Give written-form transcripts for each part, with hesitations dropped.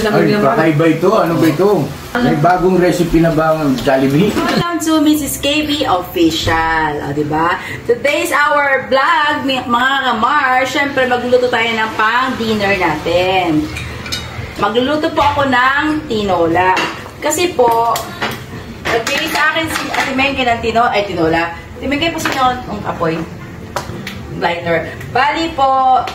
Ay, kakaiba ito. Ano ba ito? May bagong recipe na ba ang Jollibee? Welcome to Mrs. KB Official. O, diba? Today's our vlog, mga kamar. Siyempre, magluluto tayo ng pang-dinner natin. Magluluto po ako ng tinola. Kasi po, nagbigay sa akin si Ate Mengke ng tinola. Ate Mengke po sinyo ang apoy. Blinder. Bali po,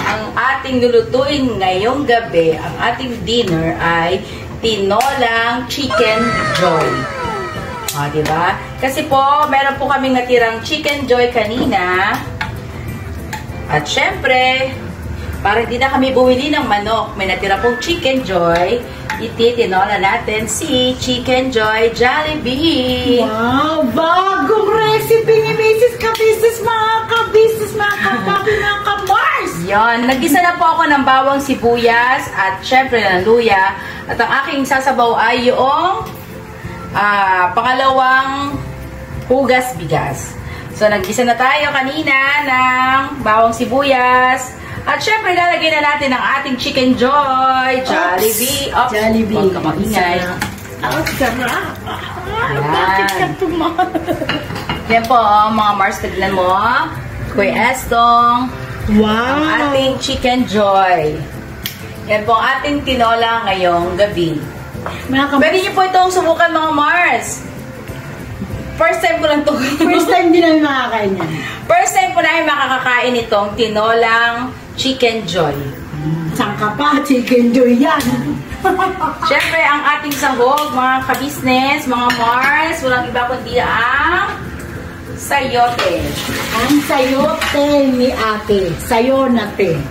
ang ating lulutuin ngayong gabi, ang ating dinner ay tinolang chicken joy. O, diba? Kasi po, meron po kaming natirang chicken joy kanina. At syempre, para hindi na kami buwili ng manok, may natira pong chicken joy, ititinola natin si Chicken Joy Jollibee. Wow! Bagong recipe ni Mrs. Kabisis, mga kabisis, mga kapapi, mga kamars! Yon, nagisa na po ako ng bawang sibuyas at syempre ng luya. At ang aking sasabaw ay yung pangalawang hugas bigas. So, nagisa na tayo kanina ng bawang sibuyas. At syempre, lalagay na natin ang ating Chicken Joy Jollibee. Oops! Jollibee. Huwag ka maingay. Ang sarap! Bakit ka tumahan? Yan po, mga Mars, tignan mo. Kuya Estong. Wow! Ang ating Chicken Joy. Yan po ang ating tinola ngayong gabi. Pwede niyo po itong subukan, mga Mars. First time ko lang ito. First time din namin makakain yan. First time po namin makakakain itong tinolang Chicken Joy. Saan ka pa? Chicken Joy yan. Siyempre, ang ating sahog, mga kabisnes, mga Mars, walang iba kundi ang sayote. Ang sayote ni ate. Sayo natin.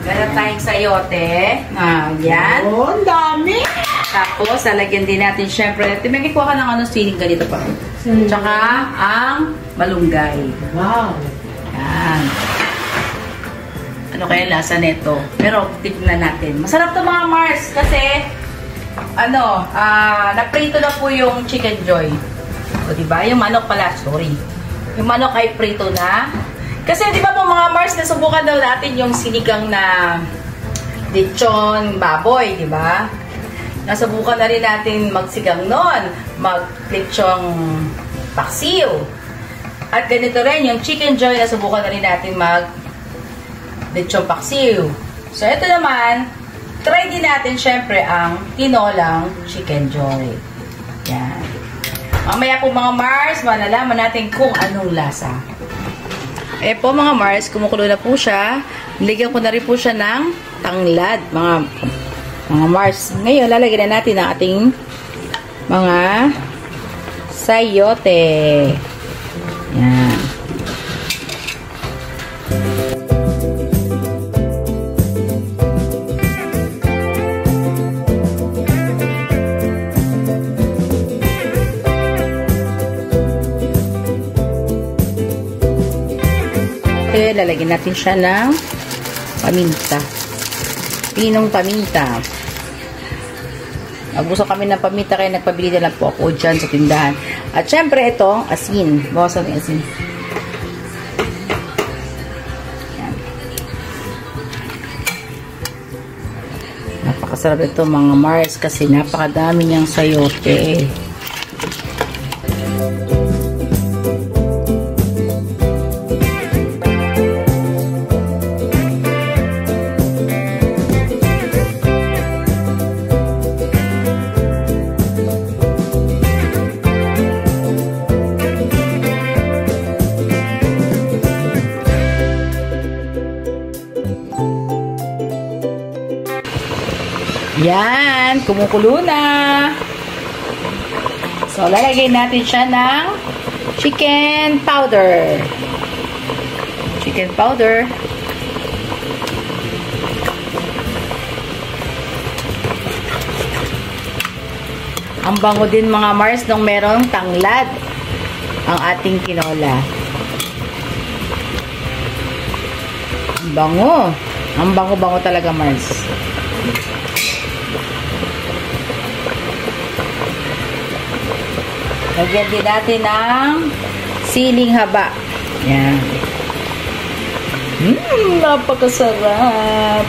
Meron tayong sayote. Yan. Oh, ang dami. Tapos, lalagyan din natin, syempre, tumigikuha ka ng ano, siling ganito pa. Tsaka, ang malunggay. Wow. Yan. Ano kaya lasa nito? Pero, tignan natin. Masarap to, mga Mars, kasi, ano, naprito na po yung Chicken Joy. O, diba? Yung manok pala, sorry. Yung manok ay prito na. Kasi, di ba po, mga Mars, nasubukan daw natin yung sinigang na lechon baboy, di ba? Nasubukan na rin natin magsigang nun, mag-lechong paksiw. At ganito rin, yung Chicken Joy, nasubukan na rin natin mag-lechong paksiw. So, ito naman, try din natin syempre ang tinolang Chicken Joy. Yan. Mamaya po, mga Mars, malalaman natin kung anong lasa. Eh po, mga Mars, kumukulo na po siya. Nilagyan ko na rin po siya ng tanglad, mga Mars. Ngayon, lalagyan na natin ang ating mga sayote. Yan. Okay, lalagyan natin siya ng paminta. Pinong paminta. Nagusto kami ng paminta kaya nagpabili na lang po ako dyan sa tindahan. At syempre itong asin. Bawasan ng asin. Yan. Napakasarap ito, mga Mars, kasi napakadami niyang sayote. Yan, kumukulo na. So, lalagay natin siya ng chicken powder. Chicken powder. Ang bango din, mga Mars, nung merong tanglad ang ating tinola. Ang bango. Ang bango-bango talaga, Mars. Lagyan din natin ng siling haba. Yan. Napakasarap.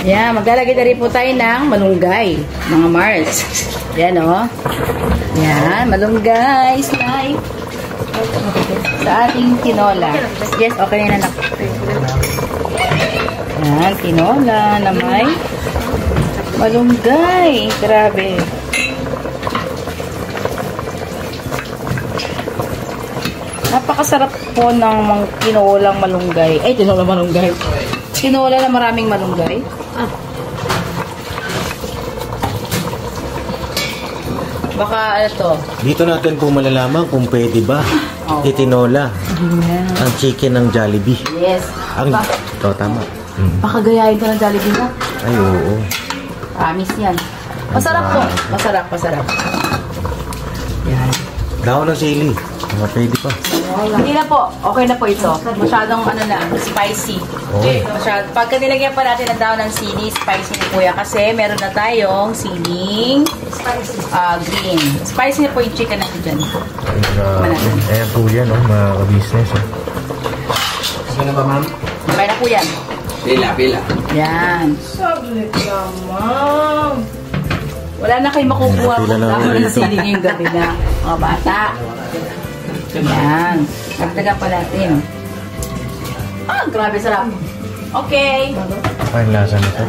Yan, maglalagay na rin po tayo ng malunggay, mga Mars. Yan, oh. Yan, malunggay, slime. Sa ating tinola. Yes, okay na anak. Yan, tinola na may malunggay. Grabe. Napakasarap po ng tinolang malunggay. Ay, tinola malunggay. Tinola na maraming malunggay. Baka ano to? Dito natin po malalaman kung pwede ba itinola ang chicken ng Jollibee. Yes. Ang, tama. Baka gayahin ko ng Jollibee na. Ay, oo. Promise yan. Masarap po. Masarap, masarap. Yan. Daon ng sili. Mga pwede pa. Hindi na po. Okay na po ito. Masyadong ano na, spicy. Okay. Pagka nilagyan pa natin ang daon ng sili, spicy na po yan. Kasi meron na tayong siling green. Spicy na po yung chicken natin dyan. Ayan po yan, mga ka-business. Ano ba, ma'am? Okay na po yan. Pila. Yan. Saglit naman. Wala na kayo makukuha Pila kung na daon ng ito. sili ngayong gabi na. Mga bata. Yan. Nagdaga pa natin. Grabe sarap. Okay. Ang lasa nito.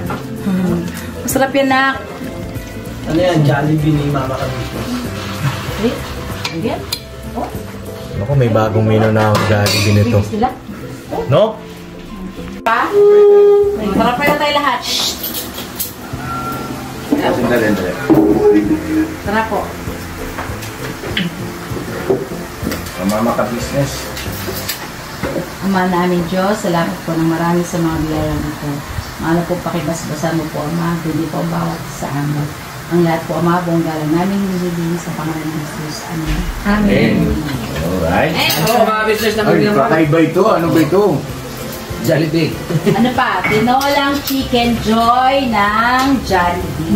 Masarap yan, nak. Ano yan? Jollibee ni Mama Kabisnes. Ayan. Ako, may bagong menu na ang Jollibee nito. Sila. No? Pa? Sarap na tayo lahat. Sandali. Sarap po. Mama ka-business. Ama namin Diyos, salamat po ng marami sa mga biyayang ito. Mahal po pakibasbasan mo po, Ama, hindi po ang bawat sa amin. Ang lahat po, Ama, buong galang namin nililin sa pangalan ng Jesus. Amen. Amen. Alright. Ano mga business naman Ay, naman? kakaiba ito. Ano ba ito? Jollibee. Ano pa? Tinolang Chicken Joy ng Jollibee.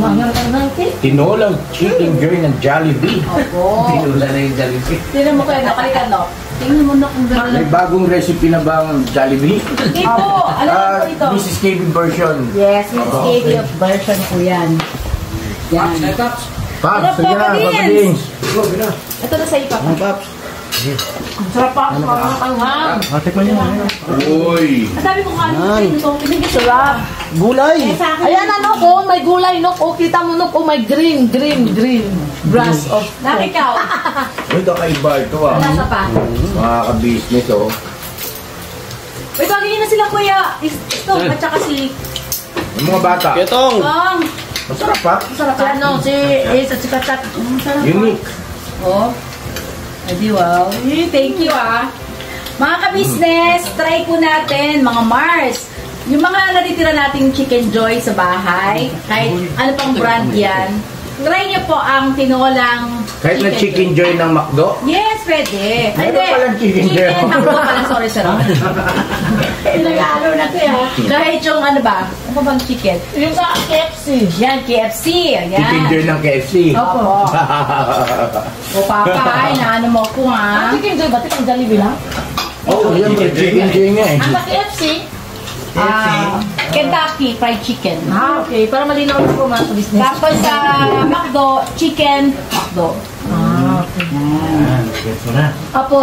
Tinolang chicken joy ng Jollibee. Opo. Tinula na yung Jollibee. Tingnan mo kayo, nakalikan, no? Tingnan mo na kung May gano'n. bagong recipe na ba ang Jollibee? Ito, alam mo po ito? Mrs. KB version. Yes, Miss KB of version po yan. Yan. Pops. Paps, Ano sige po, na, Padins? Papadins. Ito na sa iyo, Papa. Paps. Sarap pa. Sarap. Tikman niyo. Uy. Ang dami kong kanin ito. Pinigil sarap. Gulay! Ayan na, no, oh, may gulay, no, oh, kita mo, no, oh, may green. Brush of. Nakikaw. Uy, kakaiba ito ah. Lasa pa. Mga ka-business oh. Wait, tawagin na sila, Kuya. Ito, at saka si Yung mga bata. Ketong! Kong. Masarap pa. Sarap pa. Ano, si Ace at si Katat. Sarap pa. Unique. Oh. Adi, wow. Thank you, ah. Mga ka-business, try po natin, mga Mars. Yung mga natitira nating Chicken Joy sa bahay, kahit ano pang brand yan, try nyo po ang tinolang Kahit na chicken joy ng McDo. Yes, pwede. Meron palang chicken joy. Macdo pala, sorry. Pinag-aalo na to, ha? Kahit yung ano ba? Ano bang chicken? Yung sa KFC. Yan, KFC. Ayan. Chicken joy ng KFC. Opo. O papa, inaano mo ko, ha? Chicken joy, ba't itong Jollibee lang? Oo, yan. Chicken joy nga eh. Ang sa KFC? Kentucky Fried Chicken. Okay. Para malinaw na po mga business. Tapos sa McDo, chicken McDo. Okay. Gets mo na. Opo.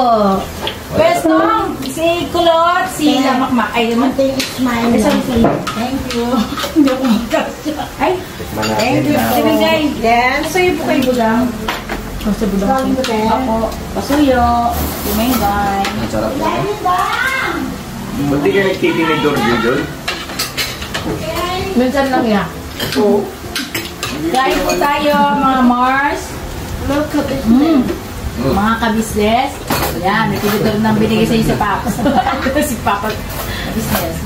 Pwesto, si Kulot, si Lamakmak. Ay, naman. Smile. Thank you. Hindi ako magkasya. Ay, thank you. Ibigay. Yes. Pasuyo po kayo bulang. Opo. Pasuyo. Tumengay. Masarap na. Ba't di ka nagtitinidor dito? Minsan lang yan. Kain po tayo, mga Mars. Mga kabisnes. Yan, may tinidor ng binigay sa iyo si Papa. Si Papa business.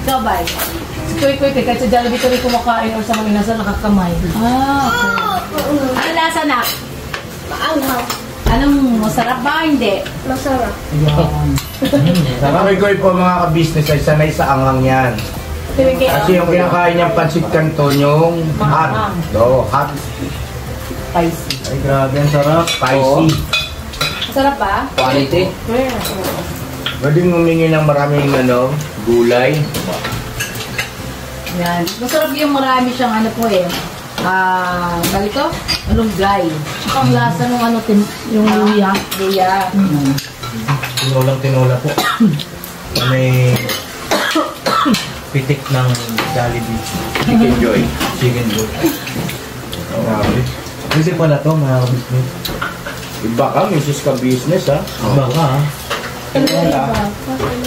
Ikaw ba? Si Kuy, kahit sa Jollibee ko rin kumakain or sa mga inasal nakakamay. Okay. Ano lasa na? Anong masarap ba? Hindi. Sabi ko po mga ka-business ay sanay sa angang yan. Kasi yung kinakain niyang pansit canton yung hot. Do, hot. Spicy. Ay grabe, ang sarap. Spicy. Masarap ba? Quality. Pwedeng humingi ng maraming gulay. Yan. Masarap yung marami siyang ano po eh. Balito? Malunggay. Tsaka ang lasa ng ano, yung luya. Luya. Tinola po. May pitik ng Jollibee. Chicken Joy. Chicken Joy. Grabe. Kasi pala to, mga business. Iba ka, Mrs. Ka-Business ha. Iba ka ha.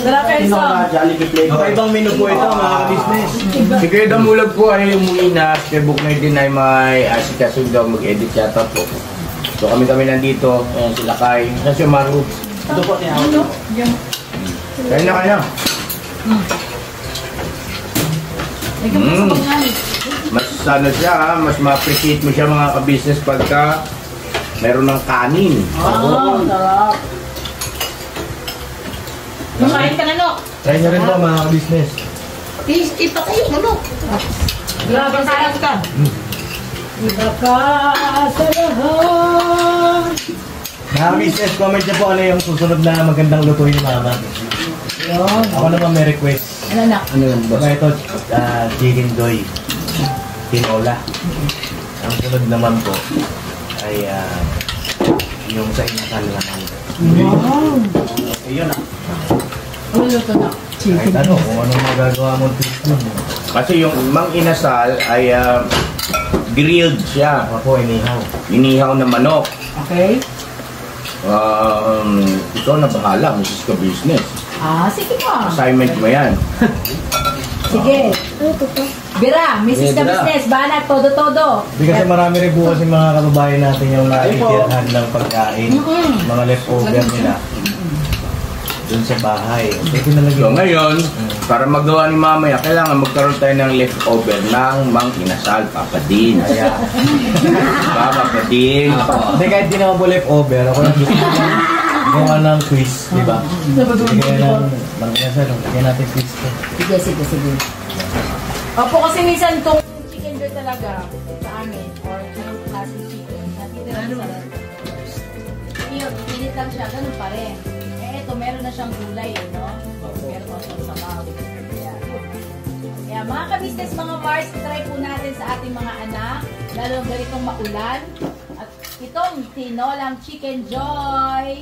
Tara Kenzo. Jollibee flavor. Nakaibang menu po ito, mga business. Si Kuya Damulag po ay umuwi na. Si Book 19 ay may asikasun daw mag-edit yata po. So kami nandito. Ayan sila Kai. Ayan si Maru. Ito po, tinawag. Kaya na kaya. Mas ano siya ha, mas ma-appreciate mo siya mga ka-business pagka meron ng kanin. Sarap. Kumain ka na, no? Try nyo rin po, mga business. Ipa kayo, ano? Grabe, sarap ka. Iba ka sa lahat. Mga business, comment nyo po ano yung susunod na magandang lutuin ni Mama. Ako naman may request. Ano na? Ano yan, boss? Ito, chicken doy. Tinola. Ang sunod naman po ay yung sa inakal naman. Wow. Ayun ah. Ano luto na? Kahit ano, kung anong magagawa mo twist nun. Kasi yung Mang Inasal ay grilled siya. Ako, inihaw. Inihaw na manok. Okay. Ikaw na bahala, Mrs. Ka-Business. Sige po. Assignment mo yan. Sige. Bira, Mrs. Ka-Business, bahala, todo-todo. Hindi kasi marami rin po kasi mga kababayan natin yung naitirhan ng pagkain. Mga leftover nila. Doon sa bahay. Pwede na lagi. So ngayon, para magawa ni mamaya, kailangan magkaroon tayo ng leftover ng Mang Inasal, Papa Din. Kaya, Papa Din. hindi kahit di naman po leftover, ako lang gusto ko gawa ng quiz, di ba? Kaya ng mangyasal, kaya natin quiz ko. Sige. Opo, kasi minsan itong chicken joy talaga sa amin, or yung classic chicken, natitira sa pinit lang siya, ganun pa rin. Ito, meron na siyang gulay, no? Meron pa siyang sabaw. Kaya mga ka-business, mga Mars, try po natin sa ating mga anak, lalo ganitong maulan. At itong tinolang chicken joy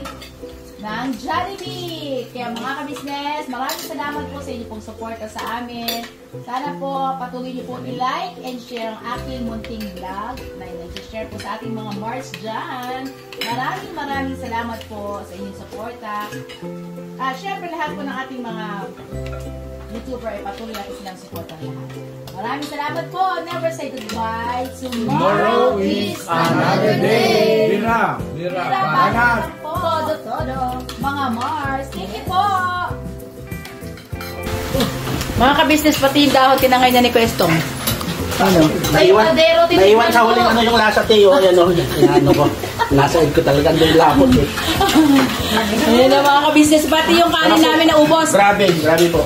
ng Jollibee. Kaya mga ka-business, maraming salamat po sa inyo pong suporta sa amin. Sana po patuloy niyo po i-like and share ang aking munting vlog na nag-share po sa ating mga Mars dyan. Maraming salamat po sa inyong suporta. Syempre lahat po ng ating mga YouTuber ay patuloy natin silang suporta lahat. Maraming salamat po. Never say goodbye. Tomorrow is another day. Lira. Banat. Todo. Mga Mars. Thank you po. Mga ka-business, pati yung dahon tinangay na ni Kwestong. Ano? Naiwan sa huling ano yung lasa tayo. Ayan o. Ano ko. Nasa ko talaga doon lapot eh. Ayun na mga ka-business, pati yung kanin namin na ubos. Grabe po.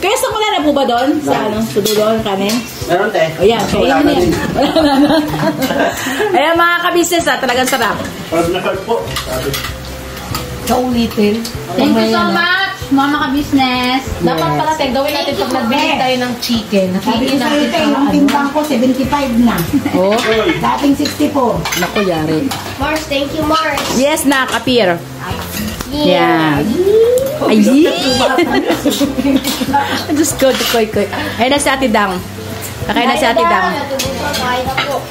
Kwestong wala na po ba doon? Sa ano? Sudo doon kanin? Meron te. O yan, kaya yun yan. Wala na. Ayan mga ka-business, talagang sarap. Parang na-hurt po. Grabe. Kaulitin. Thank you so much, mga ka-business. Dapat pala, gawin natin pag nagbili tayo ng chicken. Sabi ko sa'yo, yung timbang ko, 75 na. Oh, Dating 64. naku, yari. Mars, thank you, Mars. Yes, na, kapir. Yeah. Ay, Diyos ko, koy. Ayun na si Ate Dang. Kakain na si Ate Dang. Kain na po.